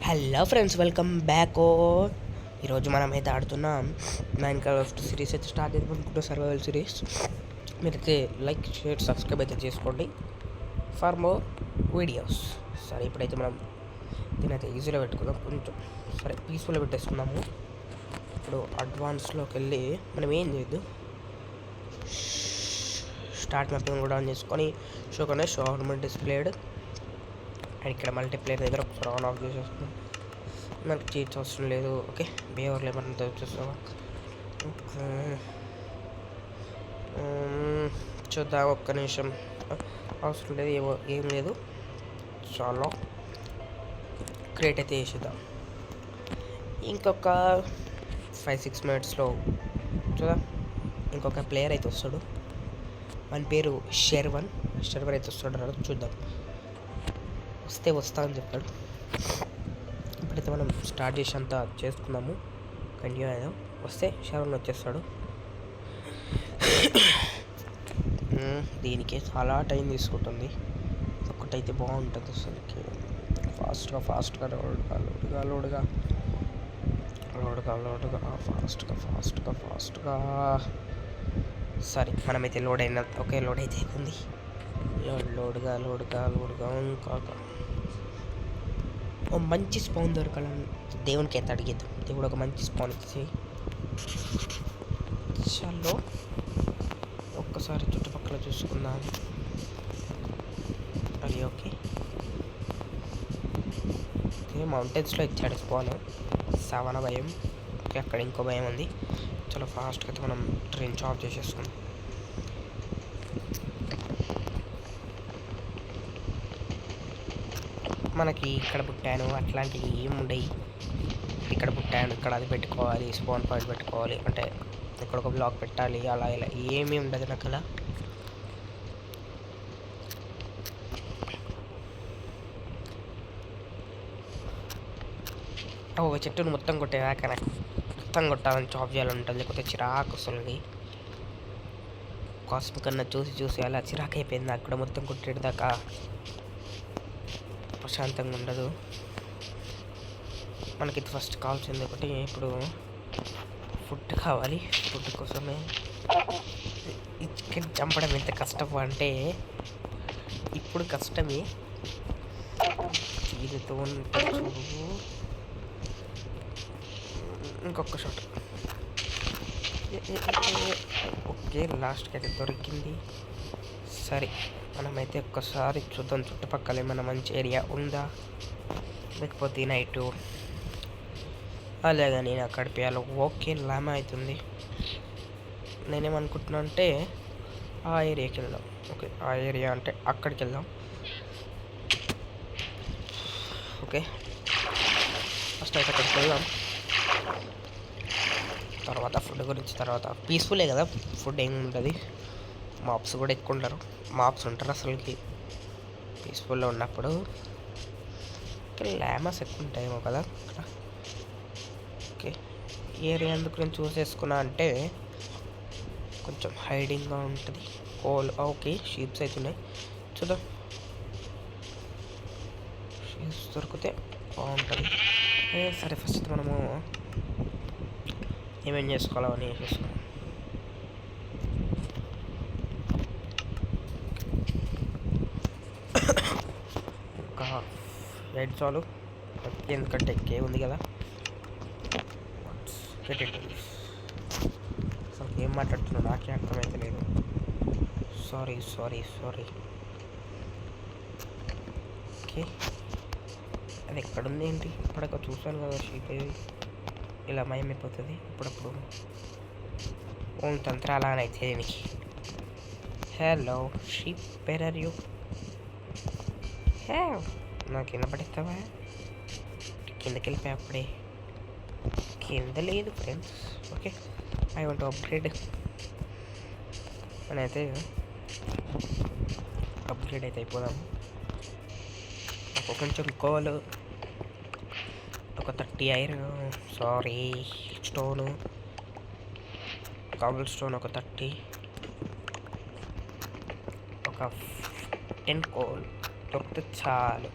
Hello friends, welcome back. ఈరోజు మనం అయితే ఆడుతున్నాం మైన్క్రాఫ్ట్ సిరీస్ అయితే స్టార్ట్ చేద్దాం అనుకుంటున్న సర్వైవల్ సిరీస్. మీరైతే లైక్, షేర్, సబ్స్క్రైబ్ అయితే చేసుకోండి ఫర్ మోర్ వీడియోస్. సరే, ఇప్పుడైతే మనం దీని అయితే ఈజీలో పెట్టుకుందాం. కొంచెం సరే పీస్ఫుల్గా పెట్టేసుకున్నాము. ఇప్పుడు అడ్వాన్స్లోకి వెళ్ళి మనం ఏం చేయొద్దు, స్టార్ట్ మ్యాపింగ్ కూడా ఆన్ చేసుకొని షో గవర్నమెంట్ డిస్ప్లేడ్. అండ్ ఇక్కడ మల్టీప్లేయర్ దగ్గర ఒకసారి ఆన్ ఆఫ్ చేసేస్తున్నాం. మనకి చీట్స్ అవసరం లేదు. ఓకే, బిహేవియర్ ఏమన్నా వచ్చేస్తాం. ఓకే, చూద్దాం. ఒక్క నిమిషం, అవసరం లేదు, ఏం లేదు. చాలా క్రియేట్ అయితే చేసేద్దాం. ఇంకొక 5-6 మినిట్స్లో చూద్దాం. ఇంకొక ప్లేయర్ అయితే వస్తాడు. మన పేరు షెర్వన్ అయితే వస్తాడు. చూద్దాం, వస్తే వస్తా అని చెప్పాడు. ఇప్పుడైతే మనం స్టార్ట్ చేసి అంతా చేసుకున్నాము. కంటిన్యూ అయిదాం. వస్తే షెర్వన్ వచ్చేస్తాడు. దీనికి చాలా టైం తీసుకుంటుంది. ఒక్కటైతే బాగుంటుంది అసలుకి. ఫాస్ట్గా ఫాస్ట్గా. సరే, మనమైతే లోడ్ అయిన. ఓకే, లోడ్ అయితే అయిపోయింది. లోడ్గా ఇంకొక మంచి స్పౌన్ దొరకాలని దేవునికి అయితే అడిగేద్దాం. దేవుడు ఒక మంచి స్పౌన్ ఇచ్చి చాలు. ఒక్కసారి చుట్టుపక్కల చూసుకుందాం. అది ఓకే, మౌంటైన్స్లో ఇచ్చాడు స్పాన్. సవన భయం. ఓకే, అక్కడ ఇంకో భయం ఉంది. చాలా ఫాస్ట్గా అయితే మనం ట్రెంచ్ ఆఫ్ చేసేసుకుందాం. మనకి ఇక్కడ పుట్టాను అట్లాంటివి ఏమి ఉండవు. ఇక్కడ పుట్టాను, ఇక్కడ అది పెట్టుకోవాలి, స్పాన్ పాయింట్ పెట్టుకోవాలి, అంటే ఇక్కడ ఒక బ్లాక్ పెట్టాలి, అలా ఇలా ఏమీ ఉండదు నాకు. అలా ఒక చెట్టును మొత్తం కొట్టేదాకా నాకు మొత్తం కొట్టాలని, చాప్ చేయాలని ఉంటుంది. లేకపోతే చిరాకు వస్తుంది. కాస్మిక్ అన్న చూసి అలా చిరాకు అయిపోయింది నాకు కూడా. మొత్తం కొట్టేదాకా ప్రశాంతంగా ఉండదు. మనకి ఫస్ట్ కావాల్సింది ఒకటి. ఇప్పుడు ఫుడ్ కావాలి. ఫుడ్ కోసమే ఈ చికెన్ చంపడం ఎంత కష్టం అంటే ఇప్పుడు కష్టమే. దీనితో ఇంకొక షాట్. ఓకే, లాస్ట్కి అయితే దొరికింది. సరే, మనమైతే ఒక్కసారి చూద్దాం చుట్టుపక్కల ఏమైనా మంచి ఏరియా ఉందా, లేకపోతే నైటు అలాగా నేను అక్కడ పేయాలి. ఓకే, లామ అవుతుంది. నేనేమనుకుంటున్నా అంటే ఆ ఏరియాకి వెళ్దాం. ఓకే, ఆ ఏరియా అంటే అక్కడికి వెళ్దాం. ఓకే, ఫస్ట్ అయితే అక్కడికి వెళ్దాం. తర్వాత ఫుడ్ గురించి తర్వాత. పీస్ఫుల్లే కదా, ఫుడ్ ఏమి ఉంటుంది. మాప్స్ కూడా ఎక్కువ ఉంటారు. మాప్స్ ఉంటారు అసలుకి పీస్ఫుల్లో ఉన్నప్పుడు. ల్యామస్ ఎక్కువ ఉంటాయేమో కదా ఇక్కడ. ఓకే, ఏరియా ఎందుకు నేను చూసేసుకున్నా అంటే కొంచెం హైడింగ్గా ఉంటుంది. ఓకే, షీప్స్ అయితే ఉన్నాయి. చూద్దాం, షీప్స్ దొరికితే బాగుంటుంది. సరే, ఫస్ట్ మనము ఏమేం చేసుకోవాలని చేసేసుకున్నాం. ఒక 8 చాలు, ఎందుకంటే కే ఉంది కదా. అసలు ఏం మాట్లాడుతున్నా నాకే అర్థమైతే లేదు. సారీ. ఓకే, అది ఎక్కడుంది ఏంటి? ఇప్పుడొక చూసాను కదా షీప్. ఇలా మయమైపోతుంది ఇప్పుడప్పుడు. ఓన్ తంత్రాలు అని అయితే దీనికి. Hello sheep, where are you? నాకు కింద పడేస్తావా? కిందకి వెళ్ళిపోయి అప్పుడే. కింద లేదు friends. Okay, I want upgrade అని అయితే అప్గ్రేడ్ అయితే అయిపోదాం. కొంచెం కోల్, ఒక 30 ఐరన్, స్టోను, కాబుల్ స్టోన్ ఒక 30, ఒక 10 కోల్ దొరికితే చాలు.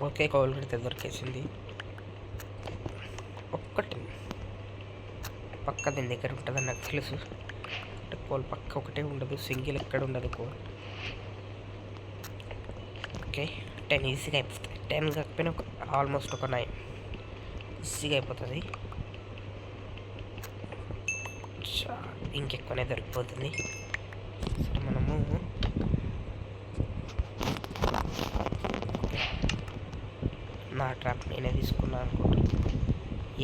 ఓకే, కోల్ కడితే దొరికేసింది ఒక్కటి. పక్క దీని దగ్గర ఉంటుందని నాకు తెలుసు. కోల్ పక్క ఒకటే ఉండదు, సింగిల్ ఎక్కడ ఉండదు కోల్. ఓకే, 10 ఈజీగా అయిపోతుంది. 10 కాకపోయినా ఆల్మోస్ట్ ఒక 9 ఈజీగా అయిపోతుంది. ఇంకెక్కువనే దొరికిపోతుంది. సరే, మనము నా ట్రాప్ నేనే తీసుకున్నాను అనుకుంటా.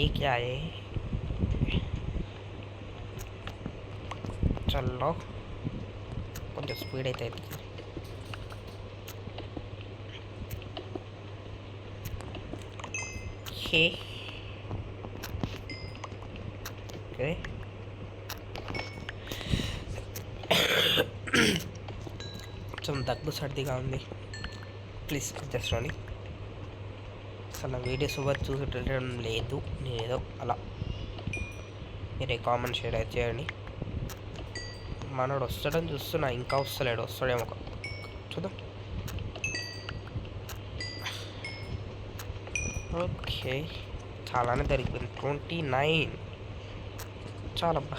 ఏ క్యా ఏ చల్లో, కొంచెం స్పీడ్ అయితే అవుతుంది. ఓకే, కొంచెం దగ్గు సర్దిగా ఉంది. ప్లీజ్ జస్ట్ రండి. అసలు నా వీడియోస్ ఎవరు చూసేటం లేదు, నేనేదో అలా. మీరే కామెంట్ షేర్ అయితే చేయండి. మనోడు వస్తాడని చూస్తున్నా, ఇంకా వస్తలేడు. వస్తాడేమో చూద్దాం. ఓకే, చాలానే దొరికింది. 29 చాలబ్బా.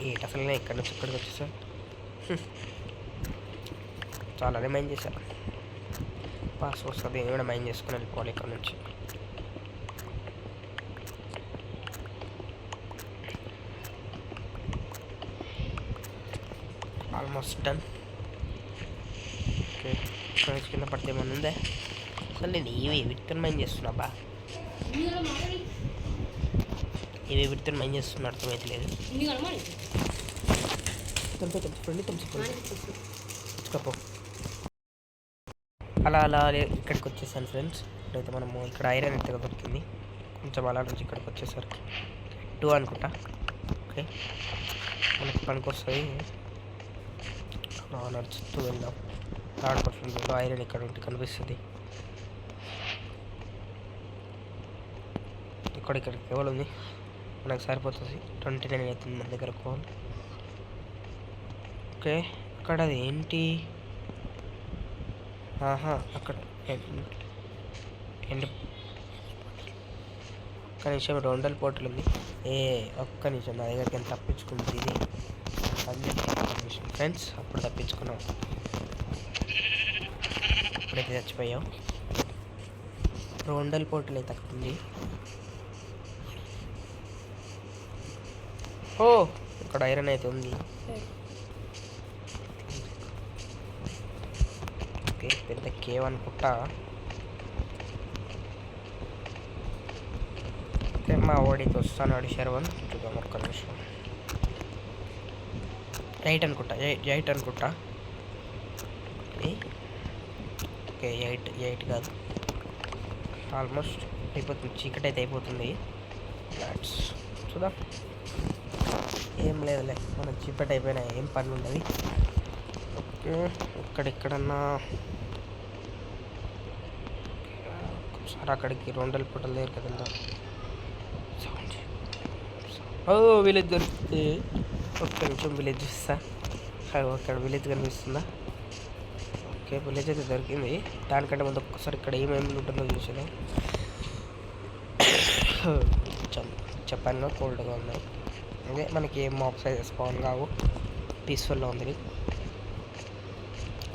ఏంటి అసలు నేను ఇక్కడి నుంచి ఇక్కడికి వచ్చేసా. చాలానే మైండ్ చేశాను. పాస్ వస్తుంది, నేను కూడా మైండ్ చేసుకుని వెళ్ళిపోవాలి ఇక్కడ నుంచి. Almost done. ఓకే, ఇక్కడ నుంచి కింద పడితే ఏమన్నా ఉందే. అసలు నేను ఇవి విత్తనం మైండ్ చేస్తున్నా బా. ఇవి విత్తనం మైండ్ చేస్తున్నా అర్థమైతలేదు. అలా అలా ఇక్కడికి వచ్చేసాను ఫ్రెండ్స్. ఇప్పుడైతే మనము ఇక్కడ ఐరన్ ఎంత దొరికింది. కొంచెం అలా నుంచి ఇక్కడికి వచ్చేసరికి 2 అనుకుంటా. ఓకే, మనకి పనికి వస్తుంది. నడుచుతూ వెళ్దాం. 3% ఐరన్ ఇక్కడ ఉంటే కనిపిస్తుంది. ఇక్కడికి కేవలం ఉంది, మనకు సరిపోతుంది. 29 అవుతుంది మన దగ్గర కోల్. ఓకే, అక్కడ అది ఏంటి? అక్కడ ఎండ్. ఒక్క నిమిషం, 200 పోర్టులు ఉంది. ఒక్క నిమిషం, నా దగ్గరికి ఎంత తప్పించుకుంది ఇది. ఫ్రెండ్స్, అప్పుడు తప్పించుకున్నాం, ఇప్పుడైతే చచ్చిపోయాం. 200 పోర్టులు అయితే తక్కువ. ఓ, ఇక్కడ ఐరన్ అయితే ఉంది. ఓకే, పెద్ద కేవ్ అనుకుంటా. ఓకే, మా ఓడికి వస్తాను. శర్వన్ చూద్దాం ఒక్క నిమిషం. 8 అనుకుంటా, 8 అనుకుంటా. ఓకే, 8 కాదు, ఆల్మోస్ట్ అయిపోతుంది. చీకటి అయితే అయిపోతుంది. చూద్దాం. ఏం లేదులే, మనం చీకటి అయిపోయినా ఏం పని ఉండదు. ఓకే, ఇక్కడెక్కడన్నా ఒకసారి అక్కడికి 200 పూటల దగ్గర కదందా. విలేజ్ దొరికితే ఒక్క నిమిషం విలేజ్ చూస్తా. అక్కడ విలేజ్ కనిపిస్తుందా? ఓకే, విలేజ్ అయితే దొరికింది. దానికంటే ముందు ఒక్కసారి ఇక్కడ ఏమేమి ఉంటుందో చూసాను. చెప్పాను కోల్డ్గా ఉన్నాయి. అదే మనకి ఏం మాక్స్ అయితే స్పాన్ కావు, పీస్ఫుల్గా ఉంది.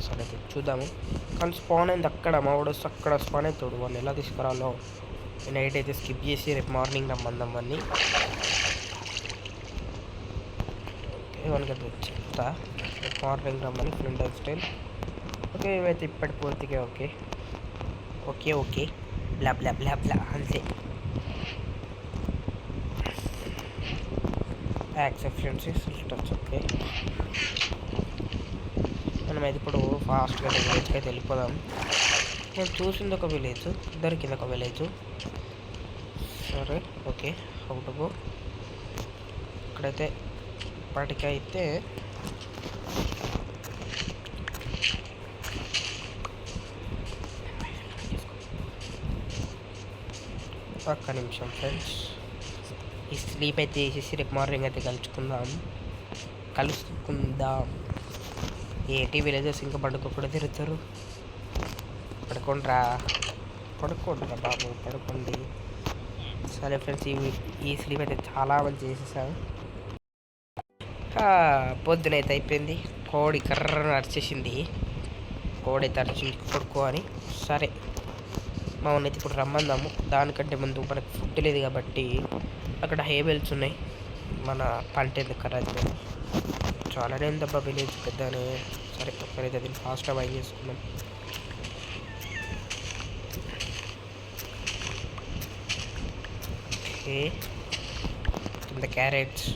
సరే చూద్దాము. కానీ స్పాన్ అయింది అక్కడ, మా వాడు అక్కడ స్పాన్ అవుతాడు. వాళ్ళు ఎలా తీసుకురాలో నైట్ అయితే స్కిప్ చేసి రేపు మార్నింగ్ రమ్మందాం అన్నీ. ఏమనుకుంటే చెప్తా, రేపు మార్నింగ్ రమ్మని ఫ్రెండ్ స్టైల్. ఓకే, ఇవైతే ఇప్పటి పూర్తిగా ఓకే ఓకే ఓకే బ్లా బ్లా బ్లా బ్లా అంతే. యాక్సెప్షన్స్ సిస్టమ్స్. ఓకే, మనం అయితే ఇప్పుడు ఫాస్ట్గా విలేజ్కి అయితే వెళ్ళిపోదాం. నేను చూసింది ఒక విలేజ్, దొరికింది ఒక విలేజ్. సరే, ఓకే, అవుట్. ఇక్కడైతే ఇప్పటికైతే ఒక్క నిమిషం ఫ్రెండ్స్, ఈ స్లీప్ అయితే వేసేసి రేపు మార్నింగ్ అయితే కలుసుకుందాం. ఏంటి విలేజెస్ ఇంకా పడుకోకుండా తిరుగుతారు? పడుకోండిరా, పడుకోండిరా బాబు, పడుకోండి. సరే ఫ్రెండ్స్, ఈ స్లీప్ అయితే చాలా మంచి చేసేసాను. పొద్దునైతే అయిపోయింది. కోడి కర్రను అరిచేసింది. కోడి అయితే అరిచింది కొడుకో అని. సరే, మా ఉన్నైతే ఇప్పుడు రమ్మందాము. దానికంటే ముందు మనకు ఫుడ్ లేదు కాబట్టి అక్కడ హేబెల్స్ ఉన్నాయి. మన పంట ఎందుకు ఖరాబ్ చాలానే ఉందబ్బా విలేజ్ పెద్దనే. సరే, ఒక్కరైతే దీన్ని ఫాస్ట్గా బై చేసుకున్నాం. ఓకే, కింద క్యారెట్స్.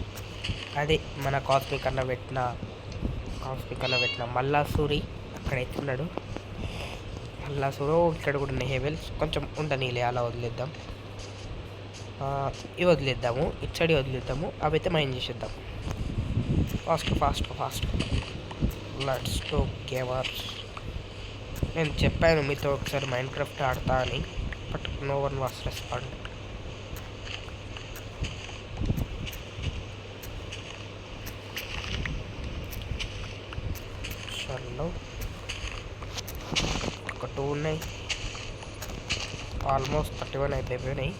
అది మన కాస్మిక్ అన్న పెట్టిన మల్లాసూరి అక్కడైతే ఉన్నాడు. మల్లాసూరు ఇక్కడ కూడా ఉన్నాయి హేబెల్స్. కొంచెం ఉండనీలే, అలా వదిలేద్దాం. ఇవి వదిలేద్దాము, ఇటు సైడ్ వదిలేద్దాము. అవి అయితే మైండ్ చేసేద్దాం. Fast let's to gamers. నేను చెప్పాను మీతో ఒకసారి మైండ్ క్రాఫ్ట్ ఆడతా అని, but no one was respond. చలో, ఒక 2 ఉన్నాయి. ఆల్మోస్ట్ 31 అయిపోయినాయి.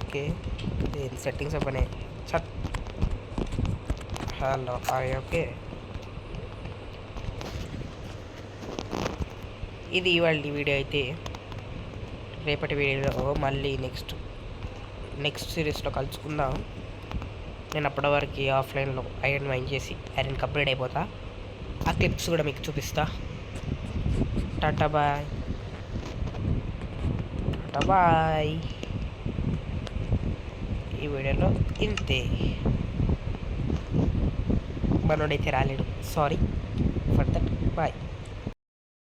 ఓకే, దీని settings open chat. Hello, okay. ఇది ఇవాళ వీడియో అయితే. రేపటి వీడియోలో మళ్ళీ నెక్స్ట్ సిరీస్లో కలుసుకుందాం. నేను అప్పటి వరకు ఆఫ్లైన్లో ఐరన్ మైన్ చేసి ఐరన్ కంప్లీట్ అయిపోతా. ఆ క్లిప్స్ కూడా మీకు చూపిస్తా. టాటా బాయ్. ఈ వీడియోలో ఇంతే. మనోడైతే రాలేడు, సారీ ఫర్ దట్. బాయ్.